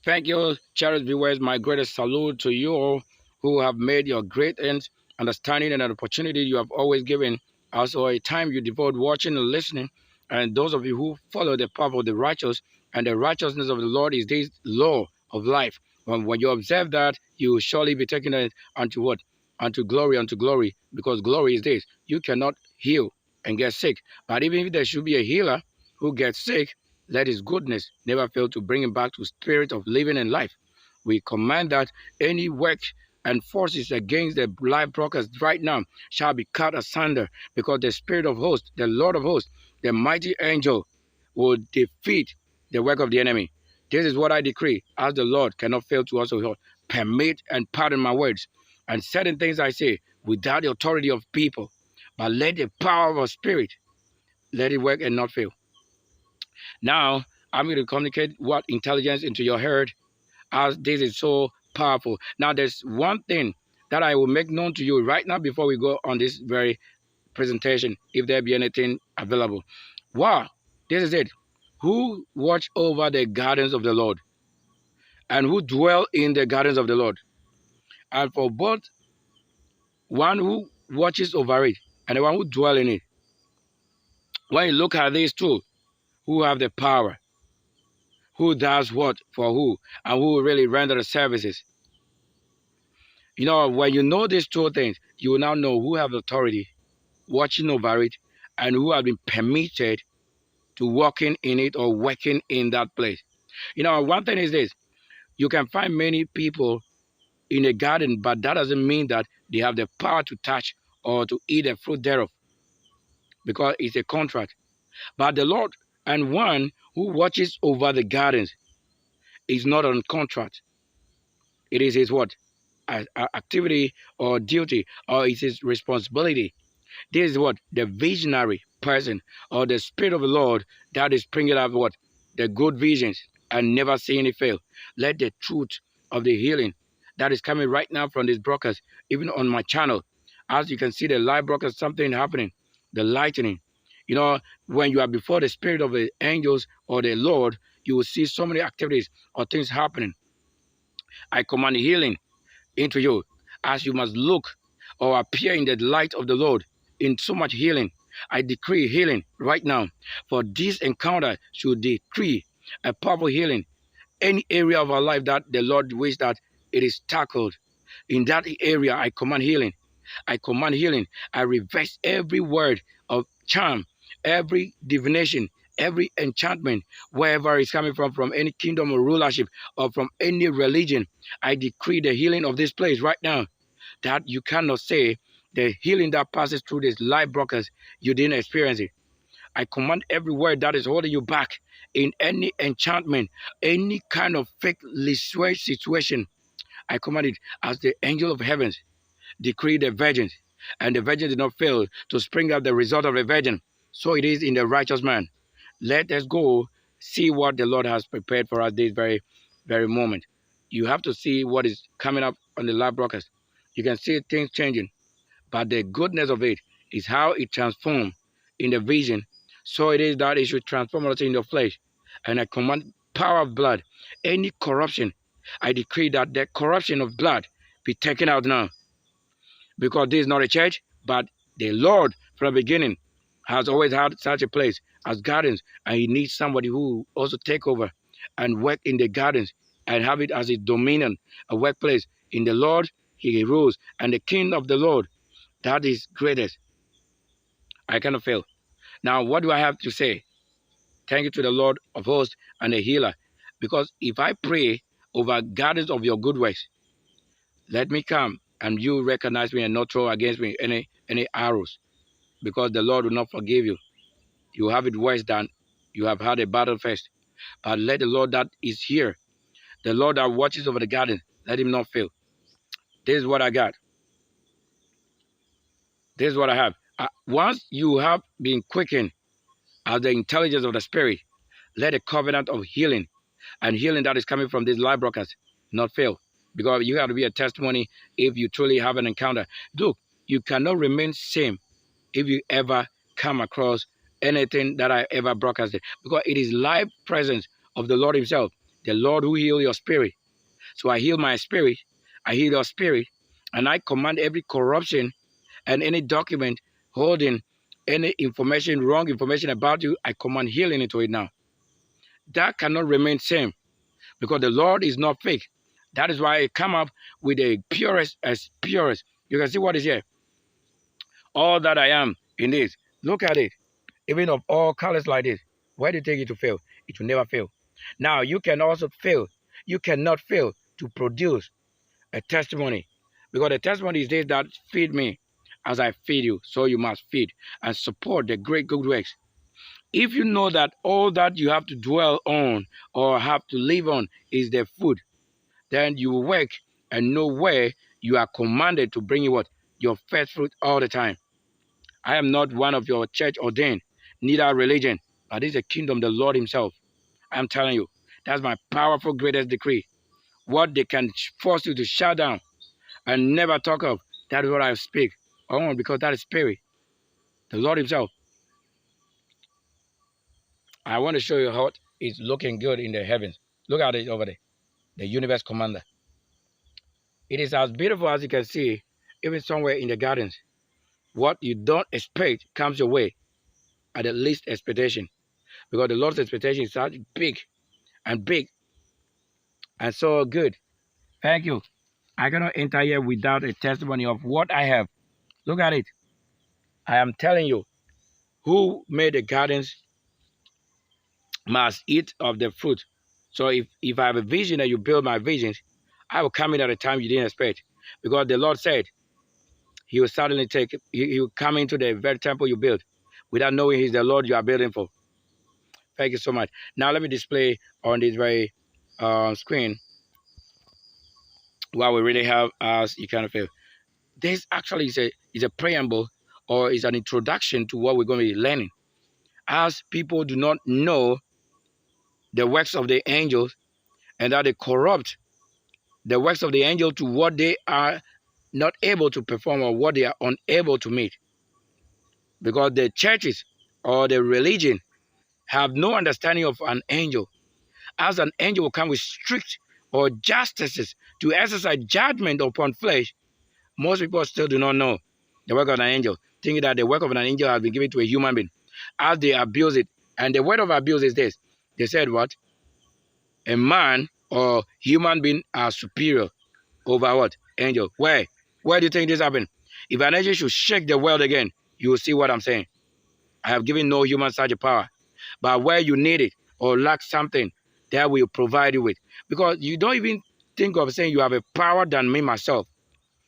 Thank you, cherished viewers. My greatest salute to you all who have made your great ends, understanding and an opportunity you have always given us, or a time you devote watching and listening. And those of you who follow the path of the righteous, and the righteousness of the Lord is this law of life. When you observe that, you will surely be taken it unto what? Unto glory, because glory is this. You cannot heal and get sick. But even if there should be a healer who gets sick, let his goodness never fail to bring him back to spirit of living and life. We command that any work and forces against the life brokers right now shall be cut asunder, because the spirit of hosts, the Lord of hosts, the mighty angel will defeat the work of the enemy. This is what I decree, as the Lord cannot fail to also permit and pardon my words and certain things I say without the authority of people, but let the power of our spirit let it work and not fail. Now, I'm going to communicate what intelligence into your head, as this is so powerful. Now, there's one thing that I will make known to you right now before we go on this very presentation, if there be anything available. Wow, this is it. Who watch over the gardens of the Lord, and who dwell in the gardens of the Lord? And for both one who watches over it and the one who dwell in it, when you look at these two, who have the power, who does what for who, and who will really render the services. You know, when you know these two things, you will now know who have authority, watching over it, and who have been permitted to walking in it or working in that place. You know, one thing is this: you can find many people in a garden, but that doesn't mean that they have the power to touch or to eat the fruit thereof, because it's a contract. But the Lord and one who watches over the gardens is not on contract. It is his what? Activity or duty, or it's his responsibility. This is what? The visionary person, or the spirit of the Lord that is bringing up what? The good visions and never seeing it fail. Let the truth of the healing that is coming right now from these brokers, even on my channel, as you can see the live brokers, something happening, the lightning. You know, when you are before the spirit of the angels or the Lord, you will see so many activities or things happening. I command healing into you, as you must look or appear in the light of the Lord in so much healing. I decree healing right now. For this encounter should decree a powerful healing. Any area of our life that the Lord wishes that it is tackled, in that area I command healing. I command healing. I reverse every word of charm, every divination, every enchantment, wherever it's coming from any kingdom or rulership or from any religion. I decree the healing of this place right now, that you cannot say the healing that passes through these live brokers, you didn't experience it. I command every word that is holding you back in any enchantment, any kind of fake situation. I command it as the angel of heavens decree the virgins, and the virgin did not fail to spring up the result of the virgin. So it is in the righteous man. Let us go see what the Lord has prepared for us this very moment. You have to see what is coming up on the live broadcast. You can see things changing, but the goodness of it is how it transforms in the vision. So it is that it should transform also in your flesh. And I command power of blood, any corruption, I decree that the corruption of blood be taken out now, because this is not a church, but the Lord from the beginning has always had such a place as gardens, and he needs somebody who also take over and work in the gardens and have it as a dominion, a workplace. In the Lord he rules, and the King of the Lord, that is greatest. I cannot fail. Now, what do I have to say? Thank you to the Lord of hosts and the healer, because if I pray over gardens of your good works, let me come and you recognize me and not throw against me any arrows, because the Lord will not forgive you. You have it worse than you have had a battle first. But let the Lord that is here, the Lord that watches over the garden, let him not fail. This is what I got. This is what I have. Once you have been quickened as the intelligence of the Spirit, let the covenant of healing and healing that is coming from these live broadcasts not fail. Because you have to be a testimony if you truly have an encounter. Look, you cannot remain same if you ever come across anything that I ever broadcasted, because it is live presence of the Lord himself, the Lord who heal your spirit. So I heal my spirit, I heal your spirit, and I command every corruption and any document holding any information, wrong information about you, I command healing into it now. That cannot remain same because the Lord is not fake. That is why I come up with the purest as purest. You can see what is here. All that I am in this. Look at it. Even of all colors like this. Where do you think it will fail? It will never fail. Now you can also fail. You cannot fail to produce a testimony. Because the testimony is this that feed me as I feed you. So you must feed and support the great good works. If you know that all that you have to dwell on or have to live on is the food, then you will work and know where you are commanded to bring you what? Your first fruit all the time. I am not one of your church ordained, neither religion, but this is the kingdom, the Lord himself. I'm telling you, that's my powerful greatest decree. What they can force you to shut down and never talk of, that is what I speak. Oh, because that is spirit, the Lord himself. I want to show you how it's looking good in the heavens. Look at it over there, the universe commander. It is as beautiful as you can see, even somewhere in the gardens. What you don't expect comes your way at the least expectation. Because the Lord's expectation is such big and so good. Thank you. I cannot enter here without a testimony of what I have. Look at it. I am telling you, who made the gardens must eat of the fruit. So if I have a vision and you build my visions, I will come in at a time you didn't expect. Because the Lord said he will suddenly he will come into the very temple you built without knowing he's the Lord you are building for. Thank you so much. Now let me display on this very screen what we really have as you kind of feel. This actually is a preamble or is an introduction to what we're going to be learning. As people do not know the works of the angels and that they corrupt the works of the angel to what they are not able to perform or what they are unable to meet. Because the churches or the religion have no understanding of an angel. As an angel will come with strict or justices to exercise judgment upon flesh, most people still do not know the work of an angel, thinking that the work of an angel has been given to a human being. As they abuse it, and the word of abuse is this. They said what? A man or human being are superior over what? Angel. Where? Where do you think this happened? If an angel should shake the world again, you will see what I'm saying. I have given no human such a power. But where you need it or lack something, that will provide you with. Because you don't even think of saying you have a power than me myself.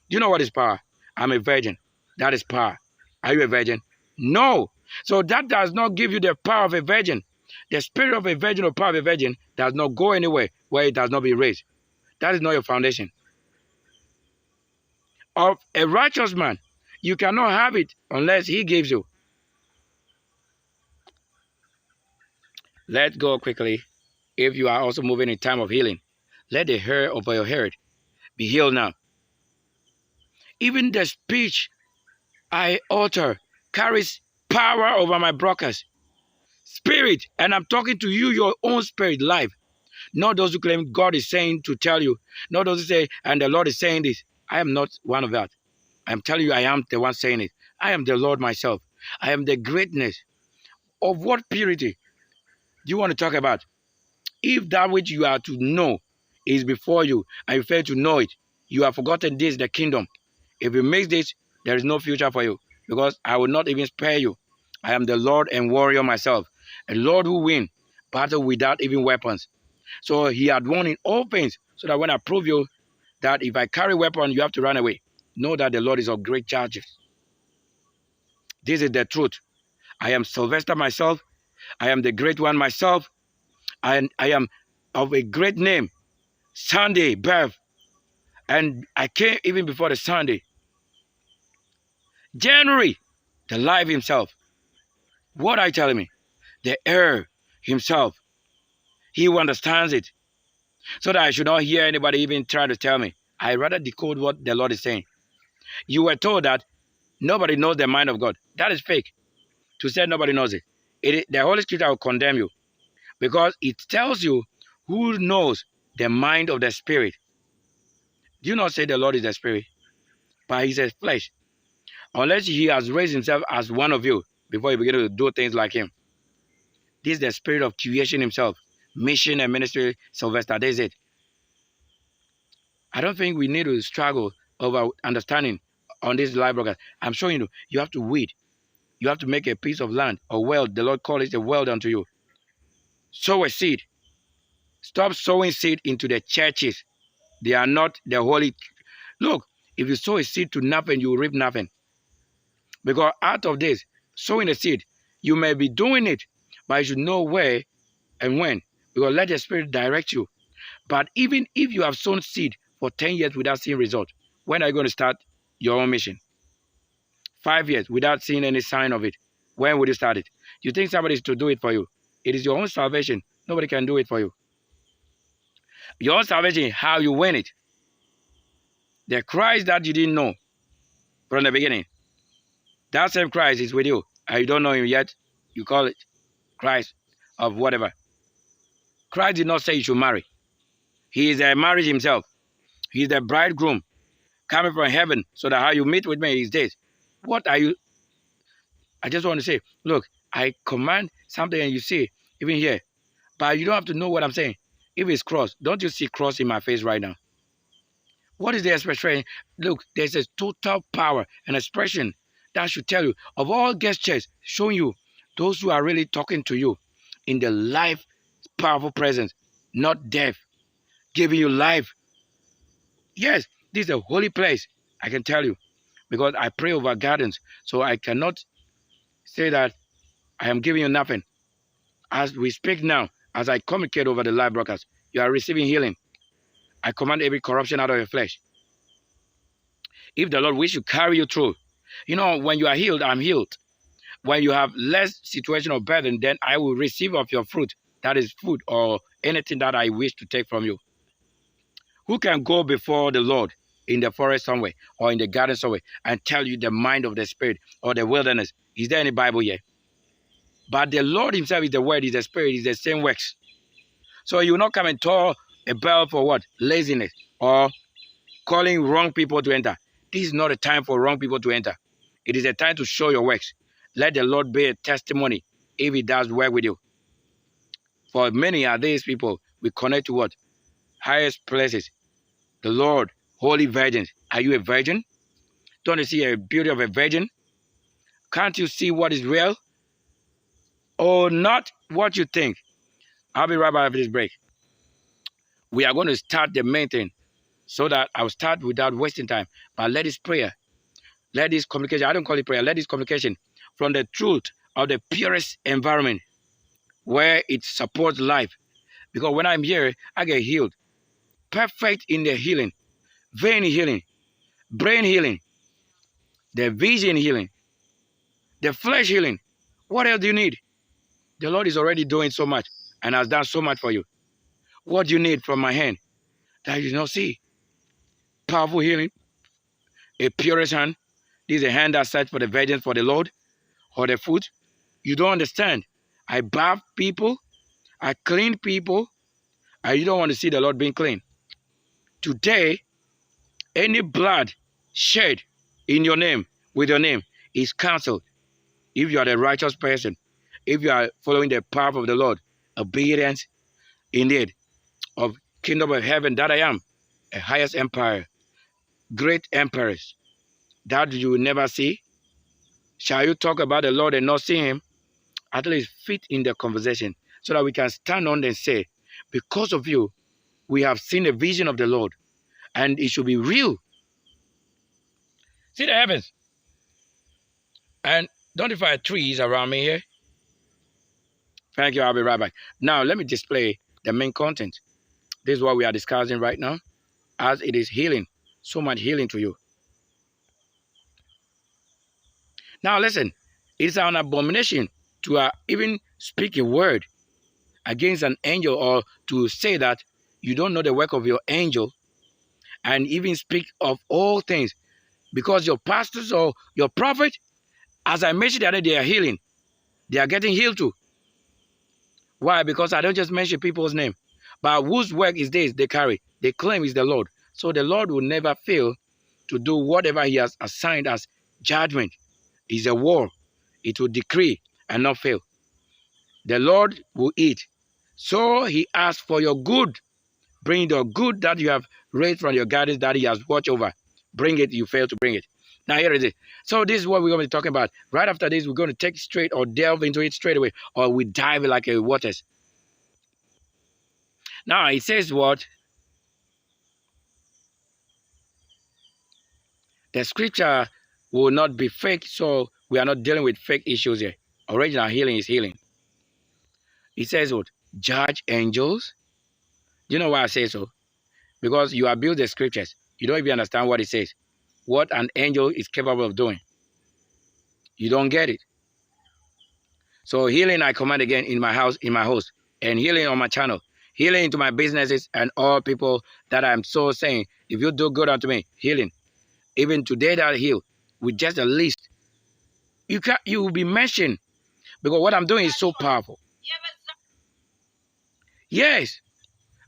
Do you know what is power? I'm a virgin. That is power. Are you a virgin? No. So that does not give you the power of a virgin. The spirit of a virgin or power of a virgin does not go anywhere where it does not be raised. That is not your foundation. Of a righteous man, you cannot have it unless he gives you. Let's go quickly. If you are also moving in time of healing, let the hair of your head be healed now. Even the speech I utter carries power over my brokers. Spirit, and I'm talking to you, your own spirit, life. Not those who claim God is saying to tell you. Not those who say, and the Lord is saying this. I am not one of that. I'm telling you, I am the one saying it. I am the Lord myself. I am the greatness. Of what purity do you want to talk about? If that which you are to know is before you and you fail to know it, you have forgotten this, the kingdom. If you miss this, there is no future for you because I will not even spare you. I am the Lord and warrior myself, a Lord who wins battle without even weapons. So he had won in all things so that when I prove you that if I carry weapon, you have to run away. Know that the Lord is of great charges. This is the truth. I am Sylvester myself. I am the great one myself. I am of a great name, Sunday birth. And I came even before the Sunday. January, the life himself. What are you telling me? The heir himself. He who understands it. So that I should not hear anybody even try to tell me. I rather decode what the Lord is saying. You were told that nobody knows the mind of God. That is fake. To say nobody knows it. The Holy Scripture will condemn you. because it tells you who knows the mind of the spirit. Do you not say the Lord is the spirit, but he's a flesh? Unless he has raised himself as one of you before you begin to do things like him. This is the spirit of creation himself. Mission and ministry, Sylvester, that is it. I don't think we need to struggle over understanding on this live broadcast. I'm showing you, you have to weed. You have to make a piece of land, a well. The Lord called it a well unto you. Sow a seed. Stop sowing seed into the churches. They are not the holy. Look, if you sow a seed to nothing, you will reap nothing. Because out of this, sowing a seed, you may be doing it, but you should know where and when. Because let the Spirit direct you. But even if you have sown seed for 10 years without seeing result, when are you going to start your own mission? 5 years without seeing any sign of it. When would you start it? You think somebody is to do it for you? It is your own salvation. Nobody can do it for you. Your own salvation, how you win it. The Christ that you didn't know from the beginning, that same Christ is with you. And you don't know him yet. You call it Christ of whatever. Christ did not say you should marry. He is a marriage himself. He is the bridegroom coming from heaven, so that how you meet with me is this. What are you? I just want to say, look, I command something and you see, even here. But you don't have to know what I'm saying. If it's cross, don't you see cross in my face right now? What is the expression? Look, there's a total power and expression that should tell you of all gestures, showing you those who are really talking to you in the life, powerful presence, not death, giving you life. Yes, this is a holy place, I can tell you, because I pray over gardens, so I cannot say that I am giving you nothing. As we speak now, as I communicate over the live broadcast, you are receiving healing. I command every corruption out of your flesh. If the Lord wishes to carry you through, you know, when you are healed, I'm healed. When you have less situation of burden, then I will receive of your fruit. That is food or anything that I wish to take from you. Who can go before the Lord in the forest somewhere or in the garden somewhere and tell you the mind of the Spirit or the wilderness? Is there any Bible here? But the Lord himself is the word, is the Spirit, is the same works. So you will not come and toll a bell for what? Laziness or calling wrong people to enter. This is not a time for wrong people to enter. It is a time to show your works. Let the Lord be a testimony if he does work with you. For many are these people, we connect to what? Highest places. The Lord, holy virgins. Are you a virgin? Don't you see a beauty of a virgin? Can't you see what is real? Or not what you think? I'll be right back after this break. We are going to start the main thing so that I'll start without wasting time. But let this prayer, let this communication, I don't call it prayer, let this communication from the truth of the purest environment where it supports life. Because when I'm here, I get healed. Perfect in the healing, vein healing, brain healing, the vision healing, the flesh healing. What else do you need? The Lord is already doing so much and has done so much for you. What do you need from my hand that you do not see? Powerful healing, a purest hand. This is a hand that searches for the vengeance for the Lord or the foot. You don't understand. I bath people, I clean people, and you don't want to see the Lord being clean. Today, any blood shed in your name, with your name, is cancelled. If you are the righteous person, if you are following the path of the Lord, obedience, indeed, of kingdom of heaven that I am, a highest empire, great emperors, that you will never see. Shall you talk about the Lord and not see him? At least fit in the conversation so that we can stand on and say, because of you, we have seen a vision of the Lord and it should be real. See the heavens. And don't you find trees around me here? Thank you, I'll be right back. Now, let me display the main content. This is what we are discussing right now, as it is healing, so much healing to you. Now, listen, it's an abomination to even speak a word against an angel or to say that you don't know the work of your angel and even speak of all things because your pastors or your prophet, as I mentioned the other day, they are healing. They are getting healed too. Why? Because I don't just mention people's name. But whose work is this they carry? They claim is the Lord. So the Lord will never fail to do whatever he has assigned as judgment. Is a war. It will decree and not fail. The Lord will eat. So he asks for your good. Bring the good that you have raised from your gardens that he has watched over. Bring it, you fail to bring it. Now here it is. So this is what we're going to be talking about. Right after this, we're going to take straight or delve into it straight away. Or we dive like a waters. Now it says what? The scripture will not be fake, so we are not dealing with fake issues here. Original healing is healing. It says what? Judge angels. Do you know why I say so? Because you abuse the scriptures. You don't even understand what it says. What an angel is capable of doing. You don't get it. So healing I command again in my house, in my host, and healing on my channel. Healing into my businesses and all people that I'm so saying, if you do good unto me, healing. Even today that I heal with just a list. You will be mentioned because what I'm doing is so powerful. Yes.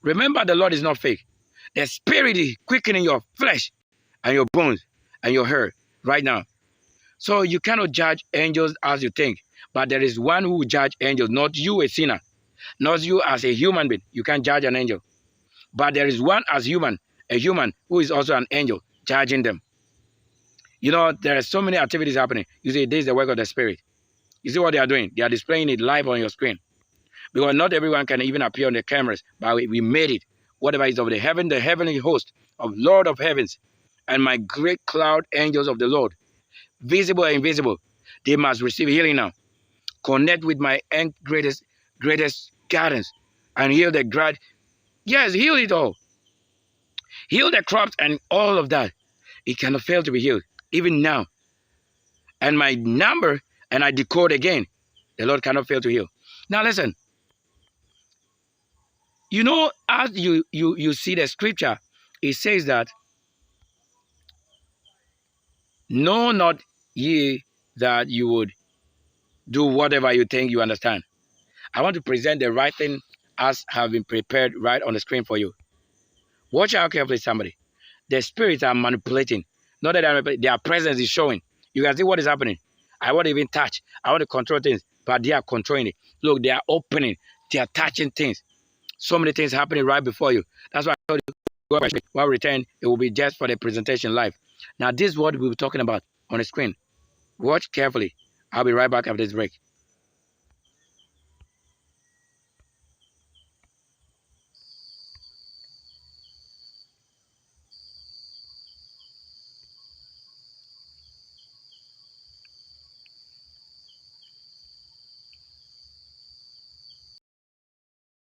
Remember the Lord is not fake. The spirit is quickening your flesh and your bones and your hair right now. So you cannot judge angels as you think. But there is one who will judge angels, not you a sinner. Not you as a human being. You can't judge an angel. But there is one as human, a human who is also an angel, judging them. You know, there are so many activities happening. You see, this is the work of the Spirit. You see what they are doing? They are displaying it live on your screen. Because not everyone can even appear on the cameras, but we made it. Whatever is of the heavenly host of Lord of heavens, and my great cloud angels of the Lord, visible and invisible, they must receive healing now. Connect with my greatest gardens and heal the grad. Yes, heal it all. Heal the crops and all of that. It cannot fail to be healed, even now. And my number, and I decode again, the Lord cannot fail to heal. Now listen. You know, as you see the scripture, it says that, know not ye that you would do whatever you think you understand. I want to present the right thing as have been prepared right on the screen for you. Watch out carefully, somebody. The spirits are manipulating. Not that their presence is showing. You can see what is happening. I want to even touch. I want to control things, but they are controlling it. Look, they are opening. They are touching things. So many things happening right before you. That's why I told you, when we return, it will be just for the presentation live. Now, this is what we'll be talking about on the screen. Watch carefully. I'll be right back after this break.